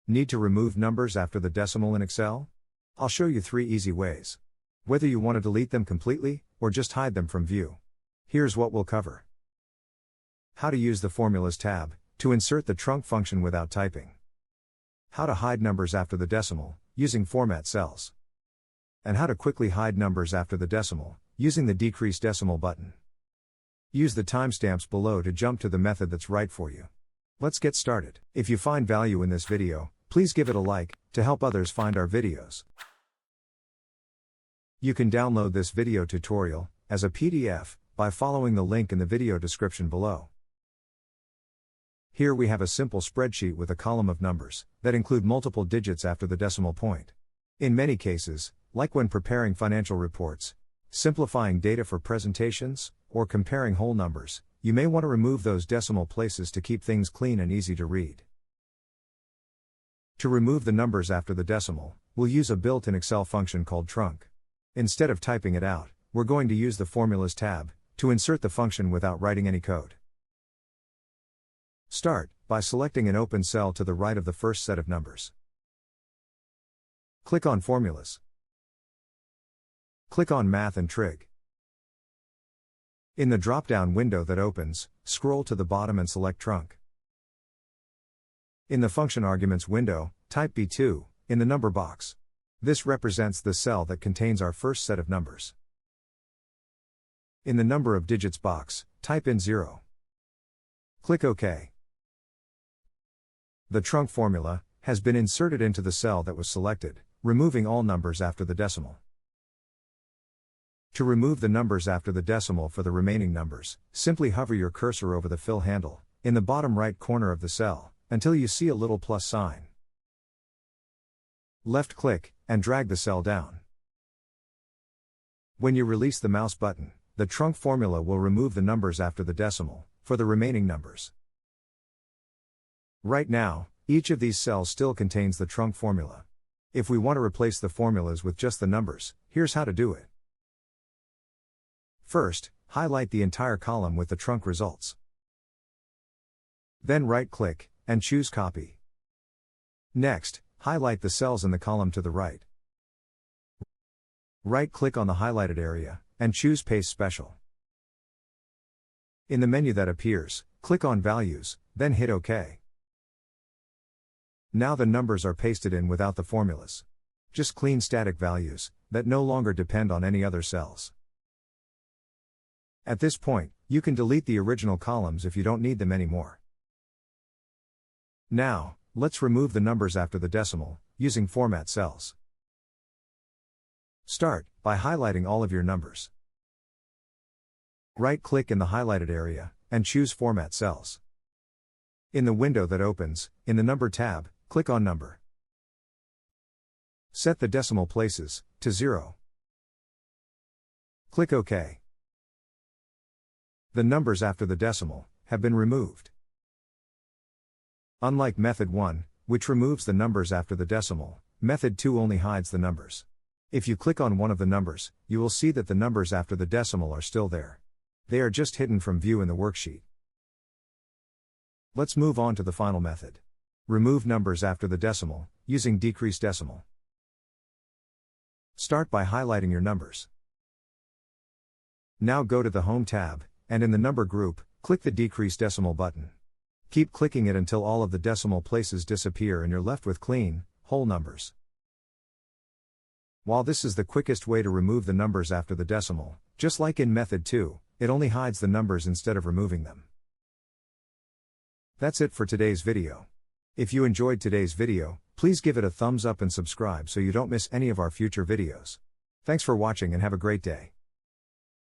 Need to remove numbers after the decimal in Excel? I'll show you 3 easy ways. Whether you want to delete them completely, or just hide them from view. Here's what we'll cover. How to use the Formulas tab to insert the TRUNC function without typing. How to hide numbers after the decimal, using format cells. And how to quickly hide numbers after the decimal, using the decrease decimal button. Use the timestamps below to jump to the method that's right for you. Let's get started. If you find value in this video, please give it a like, to help others find our videos. You can download this video tutorial, as a PDF, by following the link in the video description below. Here we have a simple spreadsheet with a column of numbers, that include multiple digits after the decimal point. In many cases, like when preparing financial reports, simplifying data for presentations, or comparing whole numbers, you may want to remove those decimal places to keep things clean and easy to read. To remove the numbers after the decimal, we'll use a built-in Excel function called TRUNC. Instead of typing it out, we're going to use the Formulas tab to insert the function without writing any code. Start by selecting an open cell to the right of the first set of numbers. Click on Formulas. Click on Math and Trig. In the drop-down window that opens, scroll to the bottom and select TRUNC. In the Function Arguments window, type B2 in the number box. This represents the cell that contains our first set of numbers. In the Number of Digits box, type in 0. Click OK. The TRUNC formula has been inserted into the cell that was selected, removing all numbers after the decimal. To remove the numbers after the decimal for the remaining numbers, simply hover your cursor over the fill handle, in the bottom right corner of the cell, until you see a little plus sign. Left-click, and drag the cell down. When you release the mouse button, the TRUNC formula will remove the numbers after the decimal, for the remaining numbers. Right now, each of these cells still contains the TRUNC formula. If we want to replace the formulas with just the numbers, here's how to do it. First, highlight the entire column with the TRUNC results. Then right-click, and choose Copy. Next, highlight the cells in the column to the right. Right-click on the highlighted area, and choose Paste Special. In the menu that appears, click on Values, then hit OK. Now the numbers are pasted in without the formulas. Just clean static values, that no longer depend on any other cells. At this point, you can delete the original columns if you don't need them anymore. Now, let's remove the numbers after the decimal, using format cells. Start by highlighting all of your numbers. Right-click in the highlighted area, and choose Format Cells. In the window that opens, in the Number tab, click on Number. Set the decimal places to 0. Click OK. The numbers after the decimal have been removed. Unlike Method 1, which removes the numbers after the decimal, Method 2 only hides the numbers. If you click on one of the numbers, you will see that the numbers after the decimal are still there. They are just hidden from view in the worksheet. Let's move on to the final method. Remove numbers after the decimal, using decrease decimal. Start by highlighting your numbers. Now go to the Home tab, and in the Number group, click the Decrease Decimal button. Keep clicking it until all of the decimal places disappear and you're left with clean, whole numbers. While this is the quickest way to remove the numbers after the decimal, just like in Method 2, it only hides the numbers instead of removing them. That's it for today's video. If you enjoyed today's video, please give it a thumbs up and subscribe so you don't miss any of our future videos. Thanks for watching and have a great day.